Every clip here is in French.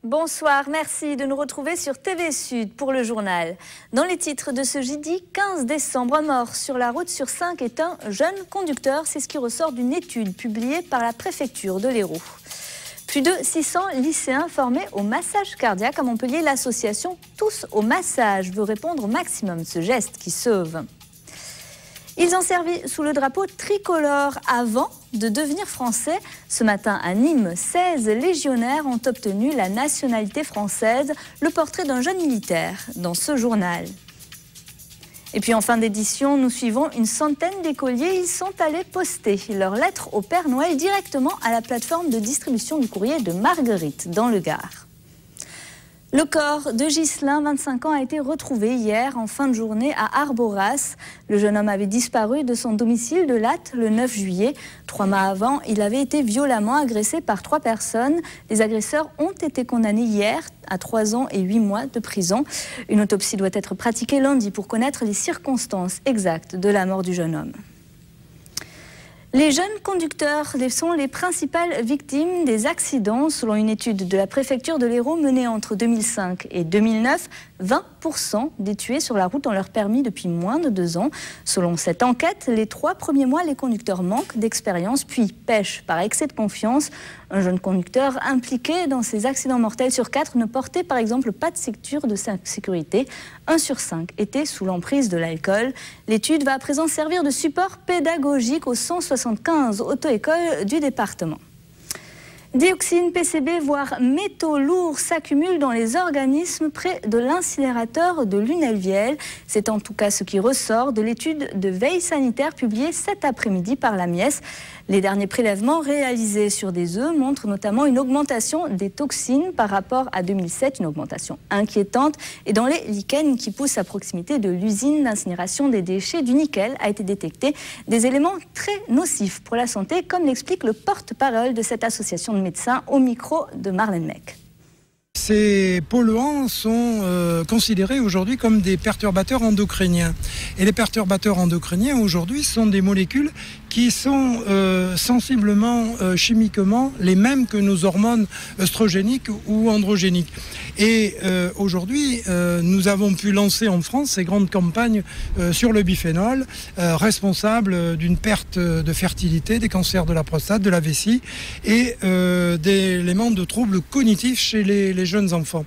Bonsoir, merci de nous retrouver sur TV Sud pour le journal. Dans les titres de ce jeudi 15 décembre, un mort sur la route sur 5 est un jeune conducteur. C'est ce qui ressort d'une étude publiée par la préfecture de l'Hérault. Plus de 600 lycéens formés au massage cardiaque à Montpellier. L'association Tous au massage veut répondre au maximum ce geste qui sauve. Ils ont servi sous le drapeau tricolore avant de devenir français. Ce matin à Nîmes, 16 légionnaires ont obtenu la nationalité française. Le portrait d'un jeune militaire dans ce journal. Et puis en fin d'édition, nous suivons une centaine d'écoliers. Ils sont allés poster leurs lettres au Père Noël directement à la plateforme de distribution du courrier de Marguerite dans le Gard. Le corps de Ghislain, 25 ans, a été retrouvé hier en fin de journée à Arboras. Le jeune homme avait disparu de son domicile de Latte le 9 juillet. 3 mois avant, il avait été violemment agressé par 3 personnes. Les agresseurs ont été condamnés hier à 3 ans et 8 mois de prison. Une autopsie doit être pratiquée lundi pour connaître les circonstances exactes de la mort du jeune homme. Les jeunes conducteurs sont les principales victimes des accidents. Selon une étude de la préfecture de l'Hérault menée entre 2005 et 2009, 20% des tués sur la route ont leur permis depuis moins de 2 ans. Selon cette enquête, les 3 premiers mois, les conducteurs manquent d'expérience puis pêchent par excès de confiance. Un jeune conducteur impliqué dans ces accidents mortels sur 4 ne portait par exemple pas de ceinture de sécurité. 1 sur 5 était sous l'emprise de l'alcool. L'étude va à présent servir de support pédagogique aux 175 auto-écoles du département. Dioxine, PCB, voire métaux lourds s'accumulent dans les organismes près de l'incinérateur de Lunel-Viel. C'est en tout cas ce qui ressort de l'étude de veille sanitaire publiée cet après-midi par la Mies. Les derniers prélèvements réalisés sur des œufs montrent notamment une augmentation des toxines par rapport à 2007, une augmentation inquiétante. Et dans les lichens qui poussent à proximité de l'usine d'incinération des déchets du nickel, a été détecté des éléments très nocifs pour la santé, comme l'explique le porte-parole de cette association de médecins au micro de Marlène Mec. Ces polluants sont considérés aujourd'hui comme des perturbateurs endocriniens. Et les perturbateurs endocriniens aujourd'hui sont des molécules qui sont sensiblement chimiquement les mêmes que nos hormones œstrogéniques ou androgéniques. Et aujourd'hui, nous avons pu lancer en France ces grandes campagnes sur le biphénol, responsable d'une perte de fertilité, des cancers de la prostate, de la vessie et d'éléments de troubles cognitifs chez les jeunes enfants.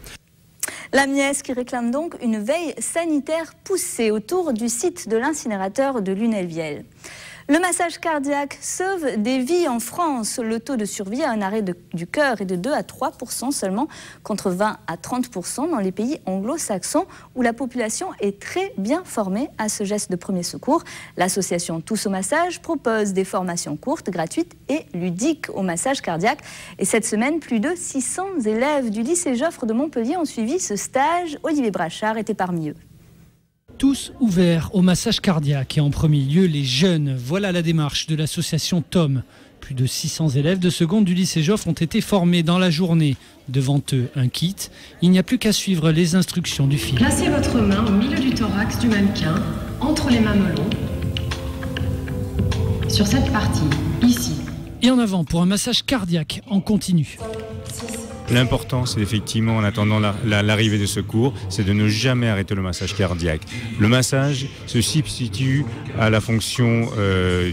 La Mies qui réclame donc une veille sanitaire poussée autour du site de l'incinérateur de Lunel-Viel. Le massage cardiaque sauve des vies en France. Le taux de survie à un arrêt du cœur est de 2 à 3% seulement, contre 20 à 30% dans les pays anglo-saxons où la population est très bien formée à ce geste de premier secours. L'association Tous au massage propose des formations courtes, gratuites et ludiques au massage cardiaque. Et cette semaine, plus de 600 élèves du lycée Joffre de Montpellier ont suivi ce stage. Olivier Brachard était parmi eux. Tous ouverts au massage cardiaque et en premier lieu les jeunes. Voilà la démarche de l'association TOM. Plus de 600 élèves de seconde du lycée Joffre ont été formés dans la journée. Devant eux, un kit. Il n'y a plus qu'à suivre les instructions du film. Placez votre main au milieu du thorax du mannequin, entre les mamelons, sur cette partie, ici. Et en avant pour un massage cardiaque en continu. L'important, c'est effectivement, en attendant l'arrivée de secours, c'est de ne jamais arrêter le massage cardiaque. Le massage se substitue à la fonction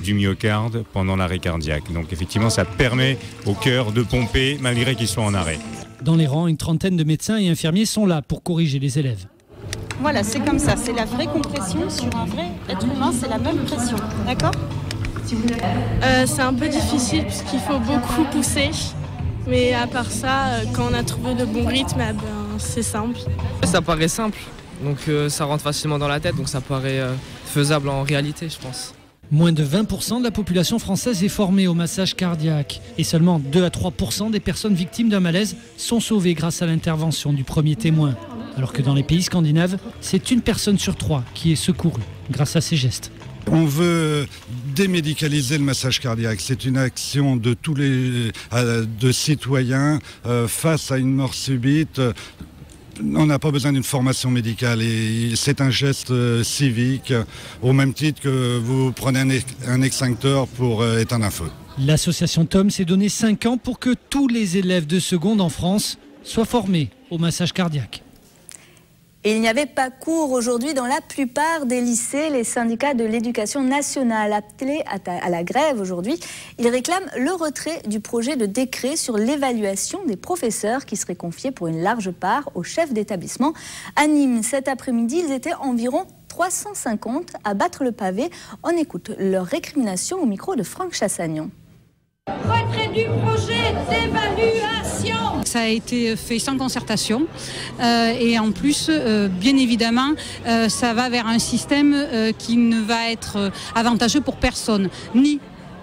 du myocarde pendant l'arrêt cardiaque. Donc effectivement, ça permet au cœur de pomper malgré qu'il soit en arrêt. Dans les rangs, une trentaine de médecins et infirmiers sont là pour corriger les élèves. Voilà, c'est comme ça, c'est la vraie compression sur un vrai être humain, c'est la même pression, d'accord ? C'est un peu difficile parce qu'il faut beaucoup pousser. Mais à part ça, quand on a trouvé le bon rythme, c'est simple. Ça paraît simple, donc ça rentre facilement dans la tête, donc ça paraît faisable en réalité, je pense. Moins de 20% de la population française est formée au massage cardiaque. Et seulement 2 à 3% des personnes victimes d'un malaise sont sauvées grâce à l'intervention du premier témoin. Alors que dans les pays scandinaves, c'est 1 personne sur 3 qui est secourue grâce à ces gestes. On veut démédicaliser le massage cardiaque. C'est une action de tous les citoyens face à une mort subite. On n'a pas besoin d'une formation médicale et c'est un geste civique au même titre que vous prenez un extincteur pour éteindre un feu. L'association TOM s'est donné 5 ans pour que tous les élèves de seconde en France soient formés au massage cardiaque. Et il n'y avait pas cours aujourd'hui dans la plupart des lycées. Les syndicats de l'éducation nationale appelés à la grève aujourd'hui, ils réclament le retrait du projet de décret sur l'évaluation des professeurs qui serait confié pour une large part aux chefs d'établissement. À Nîmes, cet après-midi, ils étaient environ 350 à battre le pavé. On écoute leur récrimination au micro de Franck Chassagnon. Retrait du projet d'évaluation. Ça a été fait sans concertation et en plus, bien évidemment, ça va vers un système qui ne va être avantageux pour personne, ni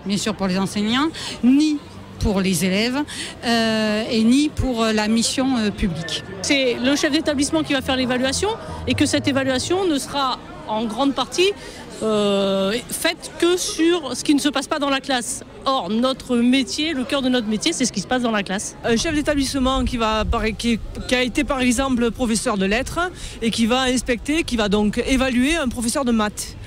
bien sûr pour les enseignants, ni pour les élèves et ni pour la mission publique. C'est le chef d'établissement qui va faire l'évaluation et que cette évaluation ne sera en grande partie faite que sur ce qui ne se passe pas dans la classe. Or, notre métier, le cœur de notre métier, c'est ce qui se passe dans la classe. Un chef d'établissement qui a été par exemple professeur de lettres et qui va inspecter, qui va donc évaluer un professeur de maths.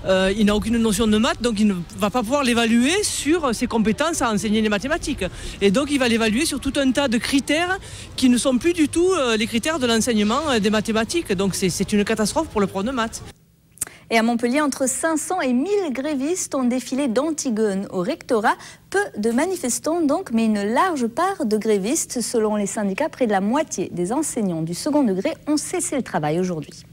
Il n'a aucune notion de maths, donc il ne va pas pouvoir l'évaluer sur ses compétences à enseigner les mathématiques. Et donc il va l'évaluer sur tout un tas de critères qui ne sont plus du tout les critères de l'enseignement des mathématiques. Donc c'est une catastrophe pour le prof de maths. Et à Montpellier, entre 500 et 1000 grévistes ont défilé d'Antigone au rectorat. Peu de manifestants donc, mais une large part de grévistes. Selon les syndicats, près de la moitié des enseignants du second degré ont cessé le travail aujourd'hui.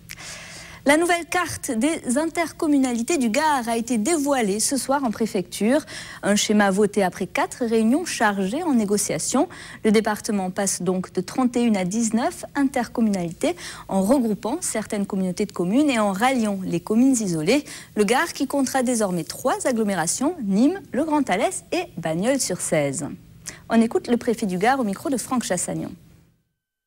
La nouvelle carte des intercommunalités du Gard a été dévoilée ce soir en préfecture. Un schéma voté après 4 réunions chargées en négociation. Le département passe donc de 31 à 19 intercommunalités en regroupant certaines communautés de communes et en ralliant les communes isolées. Le Gard qui comptera désormais 3 agglomérations, Nîmes, le Grand Alès et Bagnols-sur-Cèze. On écoute le préfet du Gard au micro de Franck Chassagnon.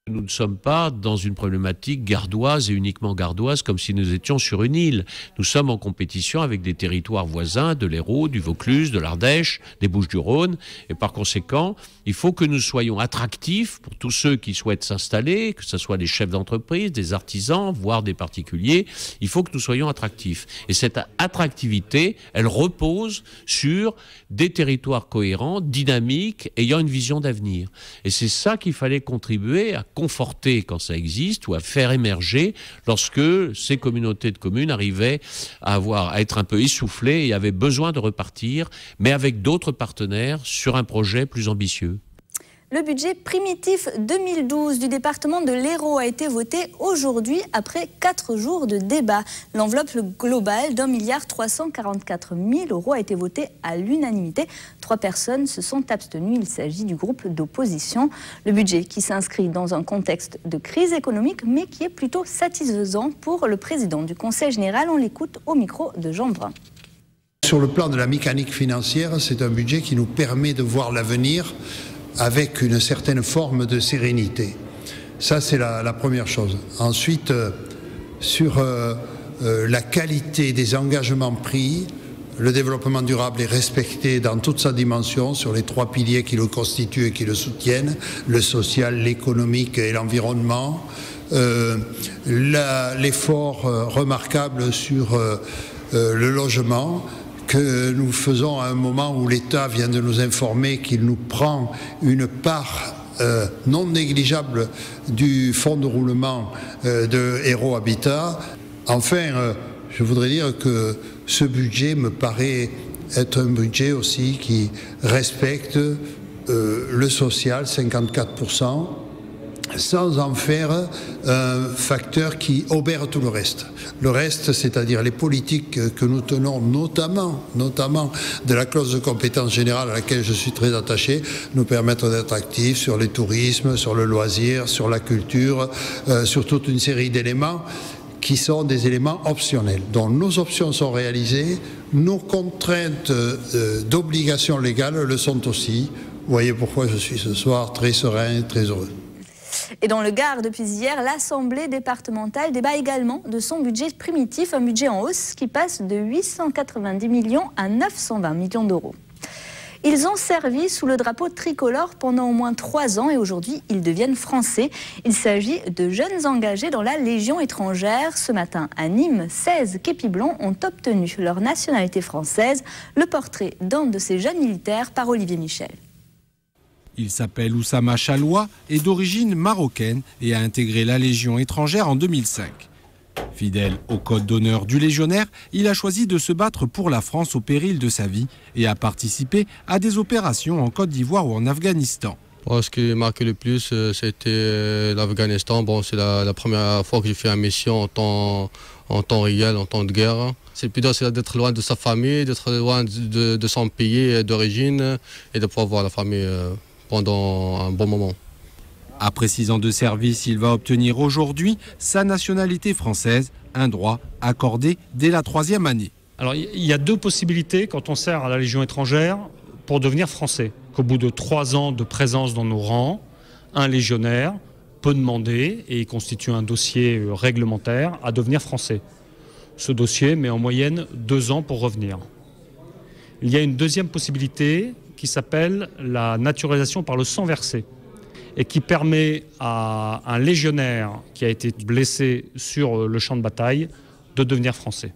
Nous ne sommes pas dans une problématique gardoise et uniquement gardoise comme si nous étions sur une île. Nous sommes en compétition avec des territoires voisins, de l'Hérault, du Vaucluse, de l'Ardèche, des Bouches-du-Rhône. Et par conséquent, il faut que nous soyons attractifs pour tous ceux qui souhaitent s'installer, que ce soit des chefs d'entreprise, des artisans, voire des particuliers. Il faut que nous soyons attractifs. Et cette attractivité, elle repose sur des territoires cohérents, dynamiques, ayant une vision d'avenir. Et c'est ça qu'il fallait contribuer à conforter quand ça existe ou à faire émerger lorsque ces communautés de communes arrivaient à être un peu essoufflées et avaient besoin de repartir, mais avec d'autres partenaires sur un projet plus ambitieux. Le budget primitif 2012 du département de l'Hérault a été voté aujourd'hui après 4 jours de débat. L'enveloppe globale d'1,344 milliard € a été votée à l'unanimité. 3 personnes se sont abstenues. Il s'agit du groupe d'opposition. Le budget qui s'inscrit dans un contexte de crise économique, mais qui est plutôt satisfaisant pour le président du Conseil général. On l'écoute au micro de Jean Brun. Sur le plan de la mécanique financière, c'est un budget qui nous permet de voir l'avenir avec une certaine forme de sérénité. Ça, c'est la première chose. Ensuite, sur la qualité des engagements pris, le développement durable est respecté dans toute sa dimension sur les 3 piliers qui le constituent et qui le soutiennent, le social, l'économique et l'environnement. L'effort remarquable sur le logement, que nous faisons à un moment où l'État vient de nous informer qu'il nous prend une part non négligeable du fonds de roulement de Hérault Habitat. Enfin, je voudrais dire que ce budget me paraît être un budget aussi qui respecte le social, 54%, sans en faire un facteur qui obère tout le reste. Le reste, c'est-à-dire les politiques que nous tenons, notamment de la clause de compétence générale à laquelle je suis très attaché, nous permettent d'être actifs sur le tourisme, sur le loisir, sur la culture, sur toute une série d'éléments qui sont des éléments optionnels. Donc nos options sont réalisées, nos contraintes d'obligations légales le sont aussi. Vous voyez pourquoi je suis ce soir très serein et très heureux. Et dans le Gard, depuis hier, l'Assemblée départementale débat également de son budget primitif, un budget en hausse qui passe de 890 millions à 920 millions d'euros. Ils ont servi sous le drapeau tricolore pendant au moins 3 ans et aujourd'hui, ils deviennent français. Il s'agit de jeunes engagés dans la Légion étrangère. Ce matin, à Nîmes, 16 képis blancs ont obtenu leur nationalité française. Le portrait d'un de ces jeunes militaires par Olivier Michel. Il s'appelle Oussama Chaloua, est d'origine marocaine et a intégré la Légion étrangère en 2005. Fidèle au code d'honneur du légionnaire, il a choisi de se battre pour la France au péril de sa vie et a participé à des opérations en Côte d'Ivoire ou en Afghanistan. Ce qui m'a marqué le plus, c'était l'Afghanistan. C'est la première fois que j'ai fait une mission en temps réel, en temps de guerre. C'est plutôt d'être loin de sa famille, d'être loin de son pays d'origine et de pouvoir voir la famille pendant un bon moment. Après 6 ans de service, il va obtenir aujourd'hui sa nationalité française, un droit accordé dès la 3e année. Alors il y a 2 possibilités quand on sert à la Légion étrangère pour devenir français. Qu'au bout de 3 ans de présence dans nos rangs, un légionnaire peut demander, et constitue un dossier réglementaire, à devenir français. Ce dossier met en moyenne 2 ans pour revenir. Il y a une 2e possibilité qui s'appelle la naturalisation par le sang versé et qui permet à un légionnaire qui a été blessé sur le champ de bataille de devenir français.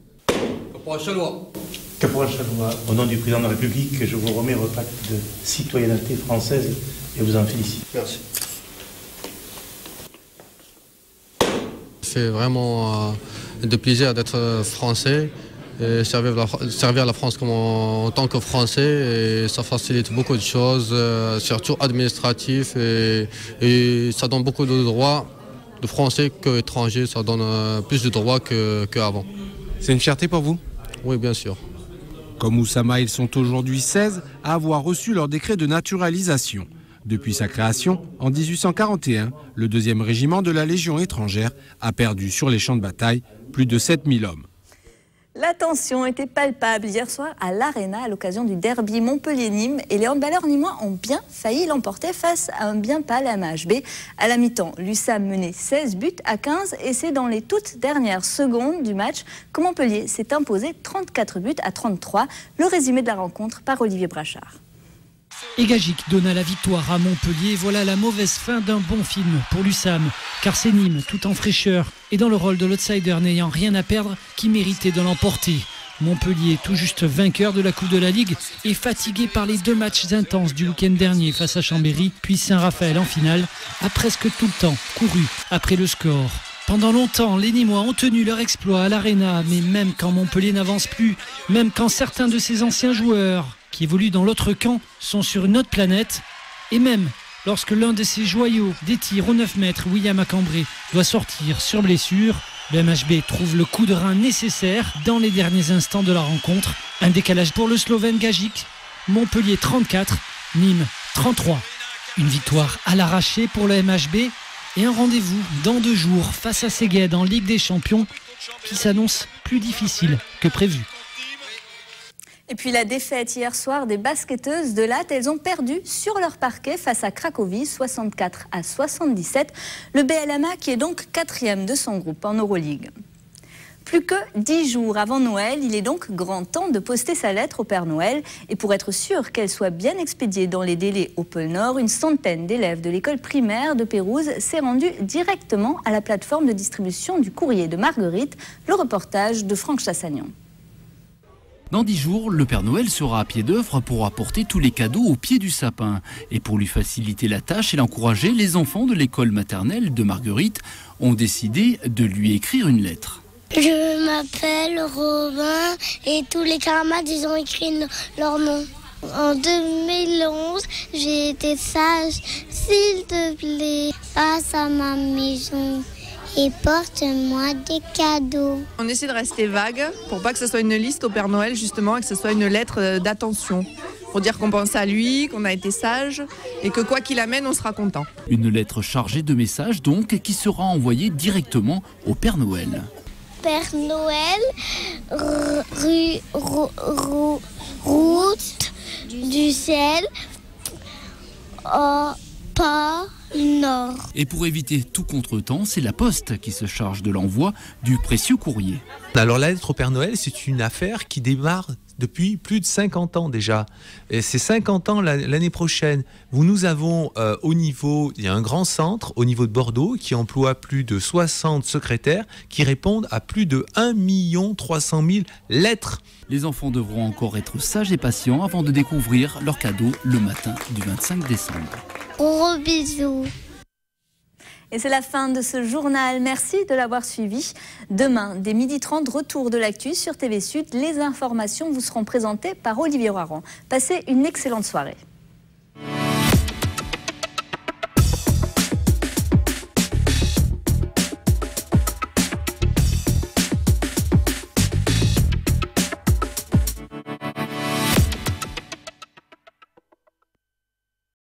Caporal Chaloua, au nom du président de la République, je vous remets votre acte de citoyenneté française et vous en félicite. Merci. C'est vraiment de plaisir d'être français et servir la France en tant que Français. Et ça facilite beaucoup de choses, surtout administratifs, et ça donne beaucoup de droits de Français qu'étrangers. Ça donne plus de droits qu'avant. C'est une fierté pour vous? Oui, bien sûr. Comme Oussama, ils sont aujourd'hui 16 à avoir reçu leur décret de naturalisation. Depuis sa création, en 1841, le 2e régiment de la Légion étrangère a perdu sur les champs de bataille plus de 7000 hommes. La tension était palpable hier soir à l'Arena à l'occasion du derby Montpellier-Nîmes et les handballeurs nîmois ont bien failli l'emporter face à un bien pâle MHB. À la mi-temps, l'USAM menait 16-15 et c'est dans les toutes dernières secondes du match que Montpellier s'est imposé 34-33. Le résumé de la rencontre par Olivier Brachard. Et Gagic donna la victoire à Montpellier. Voilà la mauvaise fin d'un bon film pour l'USAM, car c'est Nîmes, tout en fraîcheur et dans le rôle de l'outsider n'ayant rien à perdre, qui méritait de l'emporter. Montpellier, tout juste vainqueur de la Coupe de la Ligue, est fatigué par les 2 matchs intenses du week-end dernier face à Chambéry, puis Saint-Raphaël en finale, a presque tout le temps couru après le score. Pendant longtemps, les Nîmois ont tenu leur exploit à l'Arena, mais même quand Montpellier n'avance plus, même quand certains de ses anciens joueurs qui évoluent dans l'autre camp sont sur une autre planète, et même lorsque l'un de ses joyaux des tirs aux 9 mètres, William Acambré, doit sortir sur blessure, le MHB trouve le coup de rein nécessaire dans les derniers instants de la rencontre. Un décalage pour le Slovène Gagic, Montpellier 34, Nîmes 33. Une victoire à l'arraché pour le MHB et un rendez-vous dans 2 jours face à Szeged en Ligue des Champions qui s'annonce plus difficile que prévu. Et puis la défaite hier soir des basketteuses de Latte, elles ont perdu sur leur parquet face à Cracovie, 64-77. Le BLMA qui est donc 4e de son groupe en Euroleague. Plus que 10 jours avant Noël, il est donc grand temps de poster sa lettre au Père Noël. Et pour être sûr qu'elle soit bien expédiée dans les délais au pôle Nord, une centaine d'élèves de l'école primaire de Pérouse s'est rendue directement à la plateforme de distribution du courrier de Marguerite. Le reportage de Franck Chassagnon. Dans 10 jours, le Père Noël sera à pied d'œuvre pour apporter tous les cadeaux au pied du sapin. Et pour lui faciliter la tâche et l'encourager, les enfants de l'école maternelle de Marguerite ont décidé de lui écrire une lettre. Je m'appelle Robin et tous les camarades, ils ont écrit leur nom. En 2011, j'ai été sage. S'il te plaît, passe à ma maison et porte-moi des cadeaux. On essaie de rester vague pour pas que ce soit une liste au Père Noël justement et que ce soit une lettre d'attention. Pour dire qu'on pense à lui, qu'on a été sage et que quoi qu'il amène, on sera content. Une lettre chargée de messages donc qui sera envoyée directement au Père Noël. Père Noël, route du ciel, Pas Nord. Et pour éviter tout contretemps, c'est la Poste qui se charge de l'envoi du précieux courrier. Alors la lettre au Père Noël, c'est une affaire qui démarre depuis plus de 50 ans déjà. Et c'est 50 ans l'année prochaine. Nous avons il y a un grand centre au niveau de Bordeaux qui emploie plus de 60 secrétaires qui répondent à plus de 1 300 000 lettres. Les enfants devront encore être sages et patients avant de découvrir leur cadeau le matin du 25 décembre. Gros bisous. Et c'est la fin de ce journal. Merci de l'avoir suivi. Demain, dès 12h30, retour de l'actu sur TV Sud. Les informations vous seront présentées par Olivier Roiran. Passez une excellente soirée.